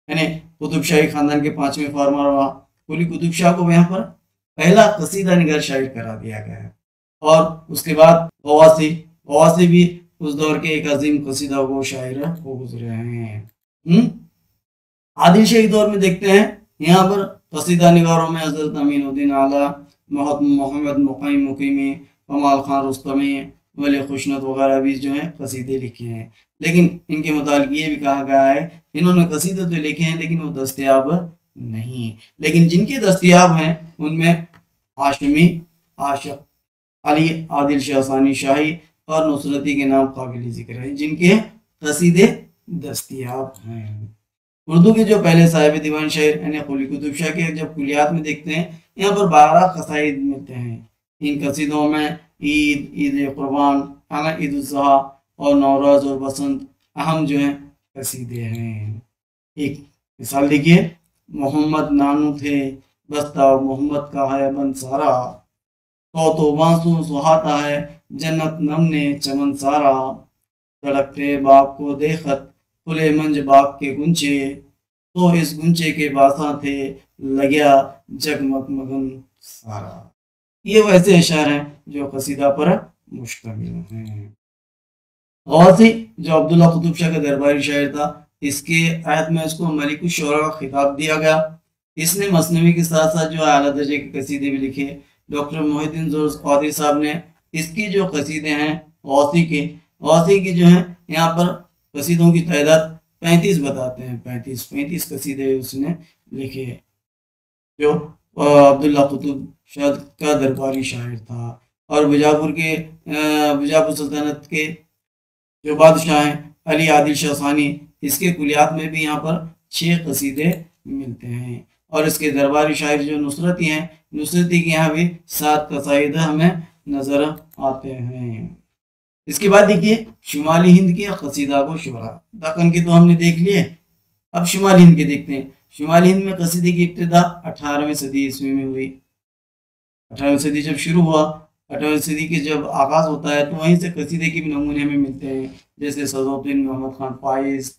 یعنی قطب شاہی خاندان کے 5ویں فارمر ہوا قلی قطب شاہ کو یہاں پر پہلا قصیدہ نگار شاعر کرا دیا گیا ہے۔ اور اس کے بعد غواصی بھی اس دور کے ایک عظیم قصیدہ گو شاعر ہو گزرے ہیں۔ عادل شاہی دور میں دیکھتے ہیں، یہاں پر قصیدہ نگاروں میں حضرت امین الدین اعلیٰ، محمد مقیم مقیمی، کمال خان رستمی، ولی خوشنط وغیرہ بھی جو ہیں قصیدے لکھے ہیں۔ لیکن ان کے متعلق یہ بھی کہا گیا ہے، انہوں نے قصیدے تو لکھے ہیں لیکن وہ دستیاب نہیں، لیکن جن کے دستیاب ہیں ان میں ہاشمی، عاشق، علی، عادل شاہ ثانی شاہی اور نصرتی کے نام قابل ذکر ہیں، جن کے قصیدے دستیاب ہیں۔ اردو کے جو پہلے صاحب دیوان شاعر یعنی قلی قطب شاہ کے جب کلیات میں دیکھتے ہیں، یہاں پر 12 قصائد ملتے ہیں۔ ان قصیدوں میں عید قربان، عید الاضحیٰ اور نوروز اور بسنت اہم جو ہیں قصیدے ہیں۔ ایک مثال دیکھیے، محمد نانو تھے بستہ محمد کا ہے بن سارا، تو بانسوں سہاتا ہے جنت نم نے چمن سارا، تڑکتے باپ کو دیکھت کھلے منج باپ کے گنچے، تو اس گنچے کے باساں تھے لگیا جگمگ مگن سارا۔ یہ ویسے اشعار ہیں جو قصیدہ پر مشتمل ہیں۔ غوثی جو عبداللہ قطب شاہ کا درباری شاعر تھا، اس کے عہد میں اس کو ملک الشعراء کا خطاب دیا گیا۔ اس نے مثنوی کے ساتھ ساتھ جو اعلیٰ درجے کے قصیدے بھی لکھے۔ ڈاکٹر محی الدین قادری صاحب نے اس کی جو قصیدے ہیں غوثی کی جو ہیں یہاں پر قصیدوں کی تعداد 35 بتاتے ہیں، 35 قصیدے اس نے لکھے، جو عبداللہ قطب شاید کا درباری شاعر تھا۔ اور بیجاپور سلطنت کے جو بادشاہ ہیں علی عادل شاہ ثانی، اس کے کلیات میں بھی یہاں پر 6 قصیدے ملتے ہیں۔ اور اس کے درباری شاعر جو نصرتی ہیں، نصرتی کے یہاں بھی 7 قصائد ہمیں نظر آتے ہیں۔ اس کے بعد دیکھیے شمالی ہند کے قصیدہ کو شعرا، دکن کے تو ہم نے دیکھ لیے، اب شمالی ہند کے دیکھتے ہیں۔ شمالی ہند میں قصیدے کی ابتدا 18ویں صدی عیسوی میں ہوئی۔ 18ویں صدی جب شروع ہوا، 18ویں صدی کے جب آغاز ہوتا ہے تو وہیں سے قصیدے کے بھی نمونے ہمیں ملتے ہیں، جیسے صدرالدین محمد خان فائز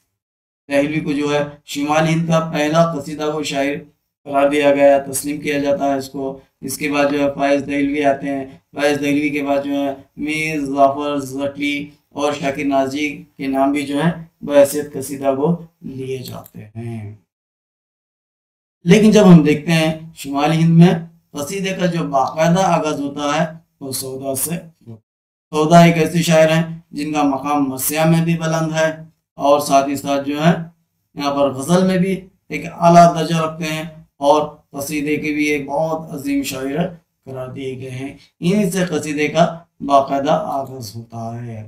دہلوی کو جو ہے شمالی ہند کا پہلا قصیدہ کو شاعر قرار دیا گیا، تسلیم کیا جاتا ہے اس کو۔ اس کے بعد جو ہے فائز دہلوی آتے ہیں، فائز دہلوی کے بعد جو ہے میر ظفر زٹلی اور شاکر نازی کے نام بھی جو ہے بحیثیت قصیدہ کو لیے جاتے ہیں۔ لیکن جب ہم دیکھتے ہیں شمالی ہند میں قصیدے کا جو باقاعدہ آغاز ہوتا ہے وہ سودا سے۔ سودا ایک ایسے شاعر ہیں جن کا مقام مرثیہ میں بھی بلند ہے، اور ساتھ ہی ساتھ جو ہے یہاں پر غزل میں بھی ایک اعلیٰ درجہ رکھتے ہیں، اور قصیدے کے بھی ایک بہت عظیم شاعر قرار دیے گئے ہیں۔ انہیں سے قصیدے کا باقاعدہ آغاز ہوتا ہے۔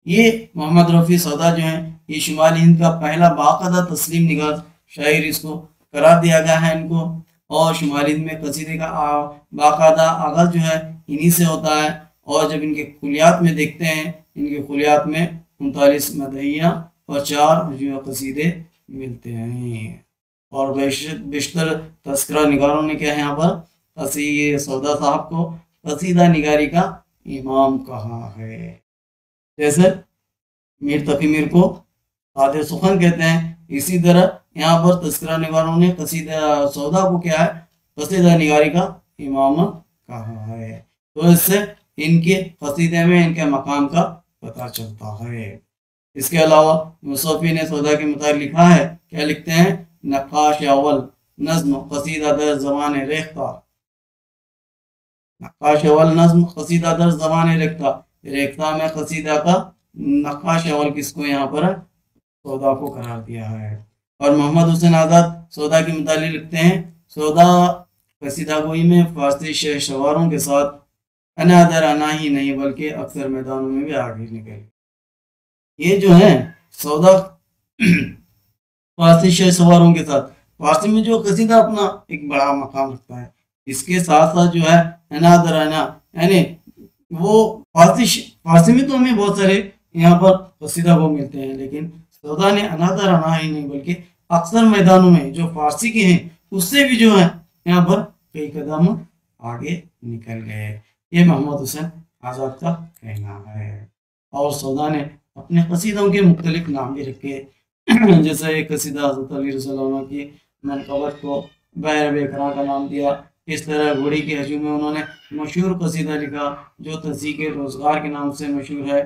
یہ محمد رفیع سودا جو ہیں یہ شمالی ہند کا پہلا باقاعدہ تسلیم نگار شاعر اس کو قرار دیا گیا ہے ان کو، اور شمالی ہند میں قصیدے کا باقاعدہ آغاز جو ہے انہی سے ہوتا ہے۔ اور جب ان کے کلیات میں دیکھتے ہیں، ان کے کلیات میں 39 مدحیہ اور 4 رجوع قصیدے ملتے ہیں، اور بیشتر تذکرہ نگاروں نے کیا ہے یہاں پر سودا صاحب کو قصیدہ نگاری کا امام کہا ہے۔ جیسے میر تقی میر کو قادر سخن کہتے ہیں، اسی طرح یہاں پر تذکرہ نگاروں نے قصیدہ سودا کو کیا ہے قصیدہ نگاری کا امام کہا ہے۔ تو اس سے ان کے قصیدے میں ان کے مقام کا پتہ چلتا ہے۔ اس کے علاوہ مصوفی نے سودا کے متعلق لکھا ہے، کیا لکھتے ہیں؟ نقاش اول نظم قصیدہ در زبان ریختہ، نقاش اول نظم قصیدہ در زبان ریختہ، ریختہ میں قصیدہ کا نقاش اول کس کو یہاں پر سودا کو قرار دیا ہے۔ اور محمد حسین آزاد سودا کے متعلق لکھتے ہیں، سودا قصیدہ گوئی میں فارسی شہر سواروں کے ساتھ انا در انا ہی نہیں بلکہ اکثر میدانوں میں بھی آگے نکل۔ یہ جو ہے سودا فارسی شہر سواروں کے ساتھ، فارسی میں جو قصیدہ اپنا ایک بڑا مقام رکھتا ہے، اس کے ساتھ ساتھ جو ہے انا در انا، یعنی وہ فارسی میں تو ہمیں بہت سارے یہاں پر قصیدہ وہ ملتے ہیں، لیکن سودا نے انا در انا ہی نہیں بلکہ اکثر میدانوں میں جو فارسی کے ہیں اس سے بھی جو ہے یہاں پر کئی قدم آگے نکل گئے۔ یہ محمد حسین آزاد کا کہنا ہے۔ اور سودا نے اپنے قصیدوں کے مختلف نام بھی رکھے، جیسے ایک قصیدہ حضرت علی رضی اللہ عنہ کی منقبت کو بحر بیکراں کا نام دیا۔ اس طرح گھوڑی کے ہجوم میں انہوں نے مشہور قصیدہ لکھا جو تحقیق روزگار کے نام سے مشہور ہے۔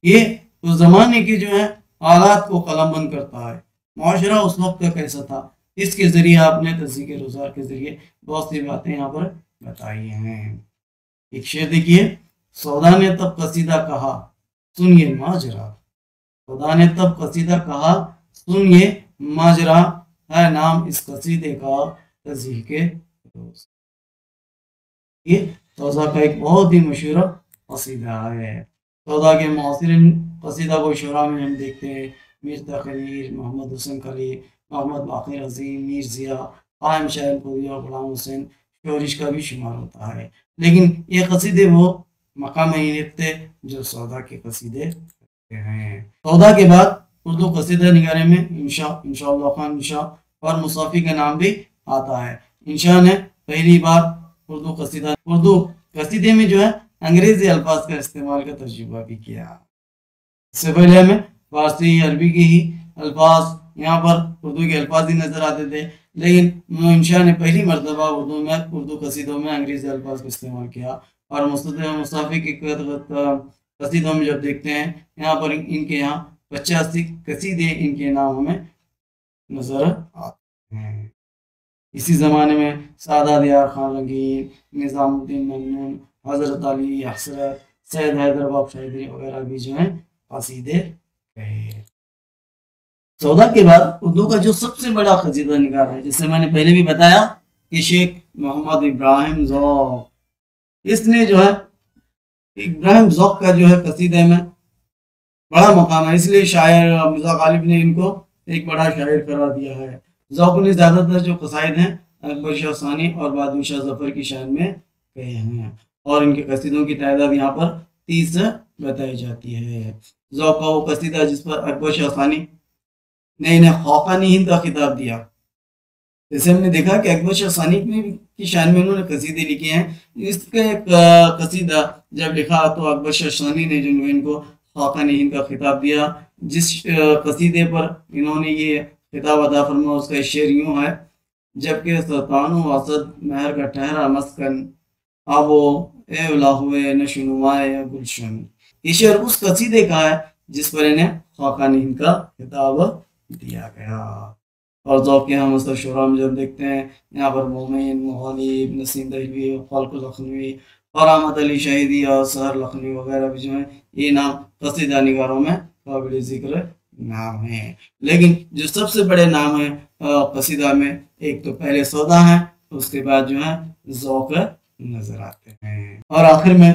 یہ اس زمانے کے جو ہے حالات کو قلم بند کرتا ہے، معاشرہ اس وقت کا کیسا تھا، اس کے ذریعے آپ نے تحقیق روزگار کے ذریعے بہت سی باتیں یہاں پر بتائی ہیں۔ ایک شعر دیکھیے، سودا نے تب قصیدہ کہا سن یہ ماجرا، سودا نے تب قصیدہ کہا سن یہ ماجرا، ہے نام اس قصیدے کا تحقیق روز۔ یہ سودا کا ایک بہت ہی مشہور قصیدہ ہے۔ سودا کے معاصرین قصیدہ کو شعراء میں ہم دیکھتے ہیں، میر تقی میر، محمد حسین خلیل، محمد باقر عظیم، میر ضیاء، قائم شاعر پوری اور غلام حسین شورش کا بھی شمار ہوتا ہے۔ لیکن یہ قصیدے وہ مقام نہیں رکھتے جو سودا کے قصیدے ہیں۔ سودا کے بعد اردو قصیدہ نگارے میں انشاء اللہ خان انشاء اور مصافی کا نام بھی آتا ہے۔ انشاء نے پہلی بار اردو قصیدے میں جو ہے انگریزی الفاظ کا استعمال کا تجربہ بھی کیا۔ اس سے پہلے ہمیں فارسی عربی کے ہی الفاظ یہاں پر اردو کے الفاظ ہی نظر آتے تھے، لیکن انشاء نے پہلی مرتبہ اردو قصیدوں میں انگریزی الفاظ کا استعمال کیا۔ اور مصافی کے قصیدوں میں جب دیکھتے ہیں یہاں پر ان کے یہاں 85 قصیدے ان کے نام ہمیں نظر آتے ہیں۔ اسی زمانے میں سعادت یار خان رنگین، نظام الدین ممنون، حضرت علی حسرت، سید حیدر باب شیدری وغیرہ بھی جو ہیں قصیدے کہے۔ سودا کے بعد اردو کا جو سب سے بڑا قصیدہ نگار ہے، جسے میں نے پہلے بھی بتایا کہ شیخ محمد ابراہیم ذوق، اس نے جو ہے ابراہیم ذوق کا جو ہے قصیدے میں بڑا مقام ہے، اس لیے شاعر مرزا غالب نے ان کو ایک بڑا شاعر قرار دیا ہے۔ ذوق نے زیادہ تر جو قصائد ہیں اکبر شاہ ثانی اور بہادر شاہ ظفر کی شان میں کہے ہیں، اور ان کے قصیدوں کی تعداد یہاں پر 30 بتائی جاتی ہے۔ ذوق کا وہ قصیدہ جس پر اکبر شاہ ثانی نے انہیں خاقانی ہند کا خطاب دیا، جیسے ہم نے دیکھا کہ اکبر شاہ ثانی کی شان میں انہوں نے قصیدے لکھے ہیں، اس کا ایک قصیدہ جب لکھا تو اکبر شاہ ثانی نے جو ان کو خاقانی ہند کا خطاب دیا، جس قصیدے پر انہوں نے یہ خطاب عطا فرما، اس کا شعر یوں ہے: جبکہ سلطانوں وسط مہر کا ٹھہرا مسکن، آبو اے ہوئے نشنمائے گلشن۔ یہ شعر اس قصیدے کا ہے جس پر انہیں خاقانی ہند کا خطاب دیا گیا۔ اور ذوق کے ہم اثر شعراء میں جب دیکھتے ہیں یہاں پر مومن، مغالب، نسیم دہلوی، خالق لکھنوی اور احمد علی شہیدی اور سحر لکھنوی وغیرہ بھی جو ہیں یہ نام قصیدہ نگاروں میں قابل ذکر نام ہیں۔ لیکن جو سب سے بڑے نام ہیں قصیدہ میں، ایک تو پہلے سودا ہیں، اس کے بعد جو ہے ذوق نظر آتے ہیں، اور آخر میں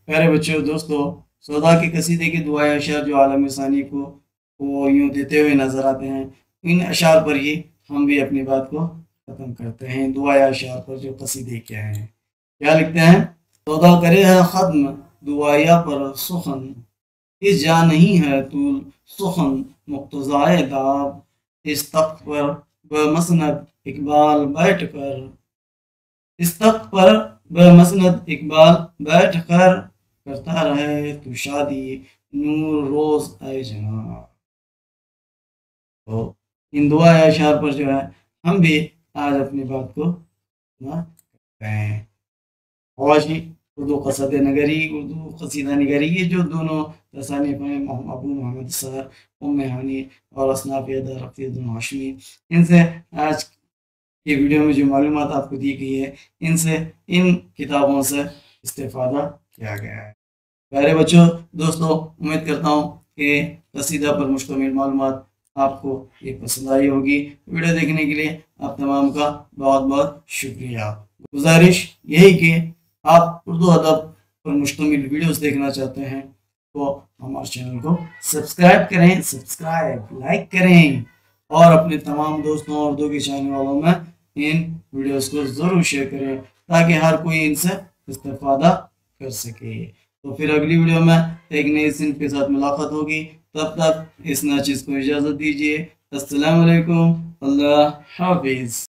پیارے بچوں دوستو سودا کے قصیدے کے دعائے اشعار جو عالم ثانی کو وہ یوں دیتے ہوئے نظر آتے ہیں، ان اشعار پر ہی ہم بھی اپنی بات کو ختم کرتے ہیں۔ دعائے اشعار پر جو قصیدے کیا ہیں، کیا لکھتے ہیں: سودا کرے ہے ختم دعایا پر سخن، اس جا نہیں ہے طول سخن مقتضائے داب، اس تخت پر بمسند اقبال بیٹھ کر، اس تخت پر بمسند اقبال بیٹھ کر، کرتا رہے تو شادی نور روز اے جناب۔ تو ان دعا اشعار پر جو ہے ہم بھی آج اپنی بات کو کرتے ہیں۔ حواشی اردو قصیدہ نگری، اردو قصیدہ نگری، یہ جو دونوں تصانیف ہیں ابو محمد سحر، ام ہانی اور اصناف ادا رفیع ہاشمی، ان سے آج کی ویڈیو میں جو معلومات آپ کو دی گئی ہے، ان کتابوں سے استفادہ کیا گیا ہے۔ پیارے بچوں دوستوں، امید کرتا ہوں کہ قصیدہ پر مشتمل معلومات آپ کو یہ پسند آئی ہوگی۔ ویڈیو دیکھنے کے لیے آپ تمام کا بہت بہت شکریہ۔ گزارش یہی کہ آپ اردو ادب پر مشتمل ویڈیوز دیکھنا چاہتے ہیں تو ہمارے چینل کو سبسکرائب کریں، لائک کریں، اور اپنے تمام دوستوں اور اردو کے چینل والوں میں ان ویڈیوز کو ضرور شیئر کریں تاکہ ہر کوئی ان سے استفادہ کر سکے۔ تو پھر اگلی ویڈیو میں ایک نئی صنف کے ساتھ ملاقات ہوگی، تب تک اس ناچیز کو اجازت دیجیے۔ السلام علیکم، اللہ حافظ۔